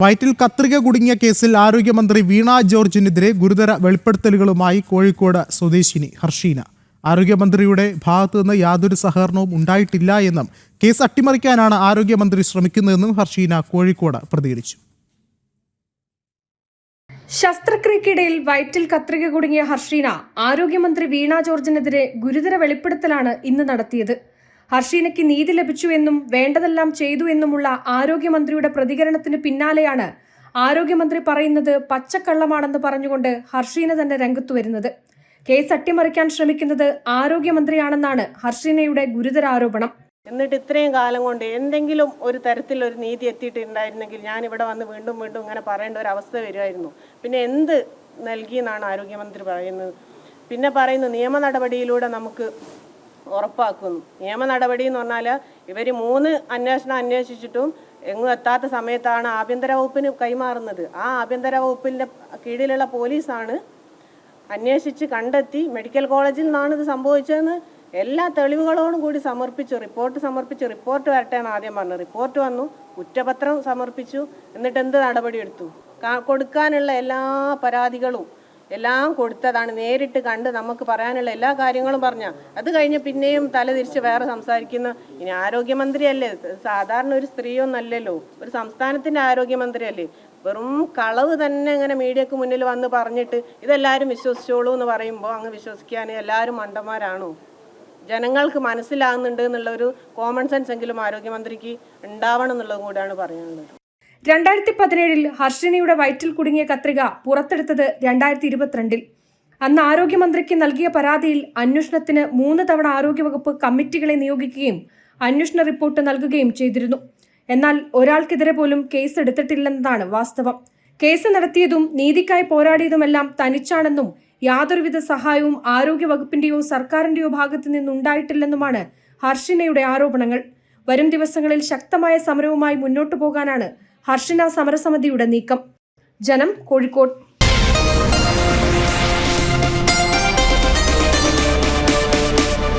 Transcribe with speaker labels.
Speaker 1: വയറ്റിൽ കത്രിക കുടുങ്ങിയ കേസിൽ ആരോഗ്യമന്ത്രി വീണ ജോർജിനെതിരെ ഗുരുതര വെളിപ്പെടുത്തലുകളുമായി കോഴിക്കോട് സ്വദേശിനി ഹർഷീന. ആരോഗ്യമന്ത്രിയുടെ ഭാഗത്തുനിന്ന് യാതൊരു സഹകരണവും ഉണ്ടായിട്ടില്ല എന്നും കേസ് അട്ടിമറിക്കാനാണ് ആരോഗ്യമന്ത്രി ശ്രമിക്കുന്നതെന്നും ഹർഷീന കോഴിക്കോട് പ്രതികരിച്ചു.
Speaker 2: ശസ്ത്രക്രിയക്കിടയിൽ വയറ്റിൽ കത്രിക കുടുങ്ങിയ ഹർഷീന ആരോഗ്യമന്ത്രി വീണ ജോർജിനെതിരെ ഗുരുതര വെളിപ്പെടുത്തലാണ് ഇന്ന് നടത്തിയത്. ഹർഷീനയ്ക്ക് നീതി ലഭിച്ചു എന്നും വേണ്ടതെല്ലാം ചെയ്തു എന്നുമുള്ള ആരോഗ്യമന്ത്രിയുടെ പ്രതികരണത്തിന് പിന്നാലെയാണ് ആരോഗ്യമന്ത്രി പറയുന്നത് പച്ചക്കള്ളമാണെന്ന് പറഞ്ഞുകൊണ്ട് ഹർഷീന തന്നെ രംഗത്തു വരുന്നത്. കേസ് അട്ടിമറിക്കാൻ ശ്രമിക്കുന്നത് ആരോഗ്യമന്ത്രിയാണെന്നാണ് ഹർഷീനയുടെ ഗുരുതര ആരോപണം.
Speaker 3: എന്നിട്ട് ഇത്രയും കാലം കൊണ്ട് എന്തെങ്കിലും ഒരു തരത്തിലൊരു നീതി എത്തിയിട്ടുണ്ടായിരുന്നെങ്കിൽ ഞാൻ ഇവിടെ വന്ന് വീണ്ടും വീണ്ടും ഇങ്ങനെ പറയേണ്ട ഒരു അവസ്ഥ വരുമായിരുന്നു. പിന്നെ എന്ത് നൽകിയെന്നാണ് ആരോഗ്യമന്ത്രി പറയുന്നത്. പിന്നെ പറയുന്നു നിയമ നടപടിയിലൂടെ നമുക്ക് ഉറപ്പാക്കുന്നു. നിയമ നടപടി എന്ന് പറഞ്ഞാൽ ഇവർ 3 അന്വേഷണം അന്വേഷിച്ചിട്ടും എങ്ങും എത്താത്ത സമയത്താണ് ആഭ്യന്തര വകുപ്പിന് കൈമാറുന്നത്. ആ ആഭ്യന്തര വകുപ്പിൻ്റെ കീഴിലുള്ള പോലീസാണ് അന്വേഷിച്ച് കണ്ടെത്തി മെഡിക്കൽ കോളേജിൽ നിന്നാണ് ഇത് സംഭവിച്ചതെന്ന് എല്ലാ തെളിവുകളോടും കൂടി റിപ്പോർട്ട് വരട്ടെ എന്ന് ആദ്യം പറഞ്ഞു. റിപ്പോർട്ട് വന്നു, കുറ്റപത്രം സമർപ്പിച്ചു. എന്നിട്ട് എന്ത് നടപടി എടുത്തു? കൊടുക്കാനുള്ള എല്ലാ പരാതികളും എല്ലാം കൊടുത്തതാണ്. നേരിട്ട് കണ്ട് നമുക്ക് പറയാനുള്ള എല്ലാ കാര്യങ്ങളും പറഞ്ഞ അത് കഴിഞ്ഞ് പിന്നെയും തലതിരിച്ച് വേറെ സംസാരിക്കുന്ന ഇനി ആരോഗ്യമന്ത്രിയല്ലേ, സാധാരണ ഒരു സ്ത്രീയൊന്നല്ലല്ലോ, ഒരു സംസ്ഥാനത്തിൻ്റെ ആരോഗ്യമന്ത്രിയല്ലേ. വെറും കളവ് തന്നെ ഇങ്ങനെ മീഡിയക്ക് മുന്നിൽ വന്ന് പറഞ്ഞിട്ട് ഇതെല്ലാവരും വിശ്വസിച്ചോളൂ എന്ന് പറയുമ്പോൾ അങ്ങ് വിശ്വസിക്കാൻ എല്ലാവരും മണ്ടന്മാരാണോ? ജനങ്ങൾക്ക് മനസ്സിലാകുന്നുണ്ട് എന്നുള്ളൊരു കോമൺ സെൻസ് എങ്കിലും ആരോഗ്യമന്ത്രിക്ക് ഉണ്ടാവണം എന്നുള്ളതും കൂടിയാണ് പറയാനുള്ളത്.
Speaker 2: 2017 ഹർഷീനയുടെ വയറ്റിൽ കുടുങ്ങിയ കത്രിക പുറത്തെടുത്തത് 2022. അന്ന് ആരോഗ്യമന്ത്രിക്ക് നൽകിയ പരാതിയിൽ അന്വേഷണത്തിന് 3 തവണ ആരോഗ്യവകുപ്പ് കമ്മിറ്റികളെ നിയോഗിക്കുകയും അന്വേഷണ റിപ്പോർട്ട് നൽകുകയും ചെയ്തിരുന്നു. എന്നാൽ ഒരാൾക്കെതിരെ പോലും കേസ് എടുത്തിട്ടില്ലെന്നതാണ് വാസ്തവം. കേസ് നടത്തിയതും നീതിക്കായി പോരാടിയതുമെല്ലാം തനിച്ചാണെന്നും യാതൊരുവിധ സഹായവും ആരോഗ്യവകുപ്പിന്റെയോ സർക്കാരിന്റെയോ ഭാഗത്തു നിന്നുണ്ടായിട്ടില്ലെന്നുമാണ് ഹർഷീനയുടെ ആരോപണങ്ങൾ. വരും ദിവസങ്ങളിൽ ശക്തമായ സമരവുമായി മുന്നോട്ടു പോകാനാണ് ഹർഷീന സമരസമിതിയുടെ നീക്കം. ജനം, കോഴിക്കോട്.